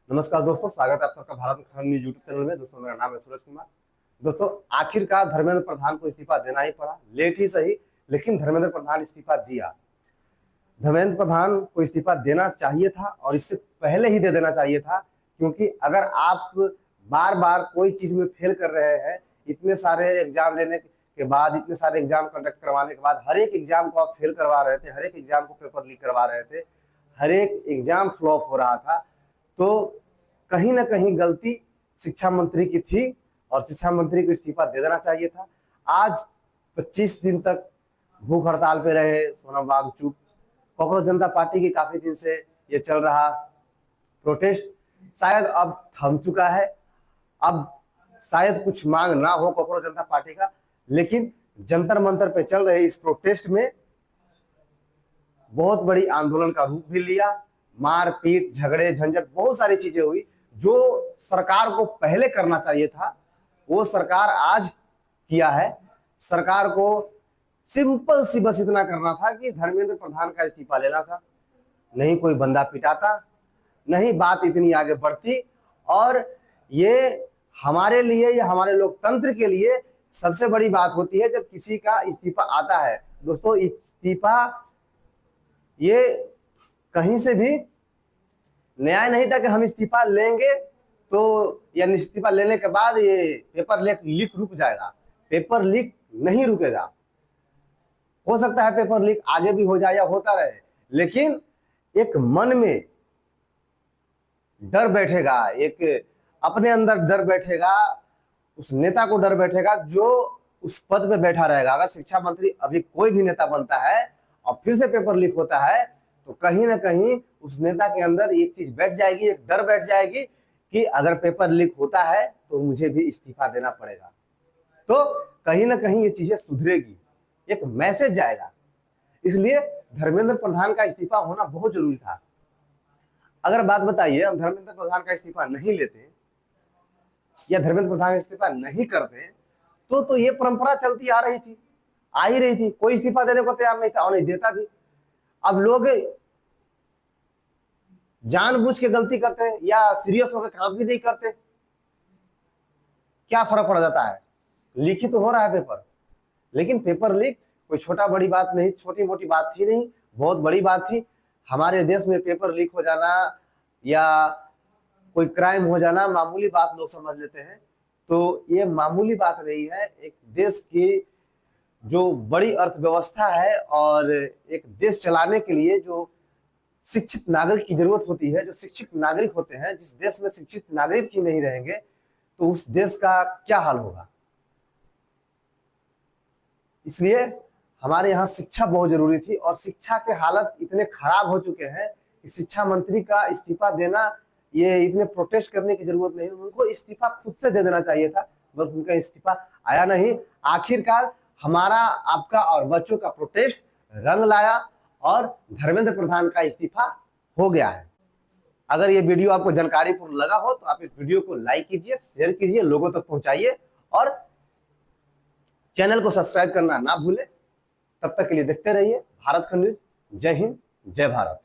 नमस्कार दोस्तों, स्वागत है आप सबका भारत खंड न्यूज यूट्यूब चैनल में। दोस्तों मेरा नाम है सूरज कुमार। दोस्तों आखिरकार धर्मेंद्र प्रधान को इस्तीफा देना ही पड़ा, लेट ही सही, लेकिन धर्मेंद्र प्रधान इस्तीफा दिया। धर्मेंद्र प्रधान को इस्तीफा देना चाहिए था और इससे पहले ही दे देना चाहिए था, क्योंकि अगर आप बार बार कोई चीज में फेल कर रहे हैं, इतने सारे एग्जाम लेने के बाद, इतने सारे एग्जाम कंडक्ट करवाने के बाद, हर एक एग्जाम को आप फेल करवा रहे थे, हर एक एग्जाम को पेपर लीक करवा रहे थे, हर एक एग्जाम फ्लॉप हो रहा था, तो कहीं ना कहीं गलती शिक्षा मंत्री की थी और शिक्षा मंत्री को इस्तीफा दे देना चाहिए था। आज 25 दिन तक भूख हड़ताल पे रहे सोनम वांगचुक। कॉकरोच जनता पार्टी की काफी दिन से ये चल रहा प्रोटेस्ट शायद अब थम चुका है। अब शायद कुछ मांग ना हो कॉकरोच जनता पार्टी का, लेकिन जंतर मंतर पे चल रहे इस प्रोटेस्ट में बहुत बड़ी आंदोलन का रूप भी लिया। मारपीट, झगड़े, झंझट, बहुत सारी चीजें हुई। जो सरकार को पहले करना चाहिए था वो सरकार आज किया है। सरकार को सिंपल सी बस इतना करना था कि धर्मेंद्र प्रधान का इस्तीफा लेना था, नहीं कोई बंदा पिटाता, नहीं बात इतनी आगे बढ़ती। और ये हमारे लिए या हमारे लोकतंत्र के लिए सबसे बड़ी बात होती है जब किसी का इस्तीफा आता है। दोस्तों इस्तीफा ये कहीं से भी न्याय नहीं था कि हम इस्तीफा लेंगे तो या इस्तीफा लेने के बाद ये पेपर लीक रुक जाएगा। पेपर लीक नहीं रुकेगा। हो सकता है पेपर लीक आगे भी हो जाए या होता रहे, लेकिन एक मन में डर बैठेगा, एक अपने अंदर डर बैठेगा, उस नेता को डर बैठेगा जो उस पद पे बैठा रहेगा। अगर शिक्षा मंत्री अभी कोई भी नेता बनता है और फिर से पेपर लीक होता है तो कहीं ना कहीं उस नेता के अंदर एक चीज बैठ जाएगी, एक डर बैठ जाएगी कि अगर पेपर लीक होता है तो मुझे भी इस्तीफा देना पड़ेगा। तो कहीं ना कहीं ये चीजें सुधरेगी, एक मैसेज जाएगा। इसलिए धर्मेंद्र प्रधान का इस्तीफा होना बहुत जरूरी था। अगर बात बताइए, हम धर्मेंद्र प्रधान का इस्तीफा नहीं लेते या धर्मेंद्र प्रधान इस्तीफा नहीं करते तो ये परंपरा चलती आ रही थी, आ ही रही थी। कोई इस्तीफा देने को तैयार नहीं था और नहीं देता भी। अब लोग जानबूझ के गलती करते हैं या सीरियस होकर काम भी नहीं करते, क्या फर्क पड़ जाता है? लिखित तो हो रहा है पेपर, लेकिन पेपर लीक कोई छोटा बड़ी बात नहीं, छोटी मोटी बात थी नहीं, बहुत बड़ी बात थी। हमारे देश में पेपर लीक हो जाना या कोई क्राइम हो जाना मामूली बात लोग समझ लेते हैं, तो ये मामूली बात नहीं है। एक देश की जो बड़ी अर्थव्यवस्था है और एक देश चलाने के लिए जो शिक्षित नागरिक की जरूरत होती है, जो शिक्षित नागरिक होते हैं, जिस देश में शिक्षित नागरिक ही नहीं रहेंगे तो उस देश का क्या हाल होगा। इसलिए हमारे यहाँ शिक्षा बहुत जरूरी थी और शिक्षा के हालत इतने खराब हो चुके हैं कि शिक्षा मंत्री का इस्तीफा देना, ये इतने प्रोटेस्ट करने की जरूरत नहीं, उनको इस्तीफा खुद से दे देना चाहिए था। बस उनका इस्तीफा आया नहीं। आखिरकार हमारा, आपका और बच्चों का प्रोटेस्ट रंग लाया और धर्मेंद्र प्रधान का इस्तीफा हो गया है। अगर ये वीडियो आपको जानकारीपूर्ण लगा हो तो आप इस वीडियो को लाइक कीजिए, शेयर कीजिए, लोगों तक पहुंचाइए और चैनल को सब्सक्राइब करना ना भूलें। तब तक के लिए देखते रहिए भारत खंड न्यूज। जय हिंद, जय भारत।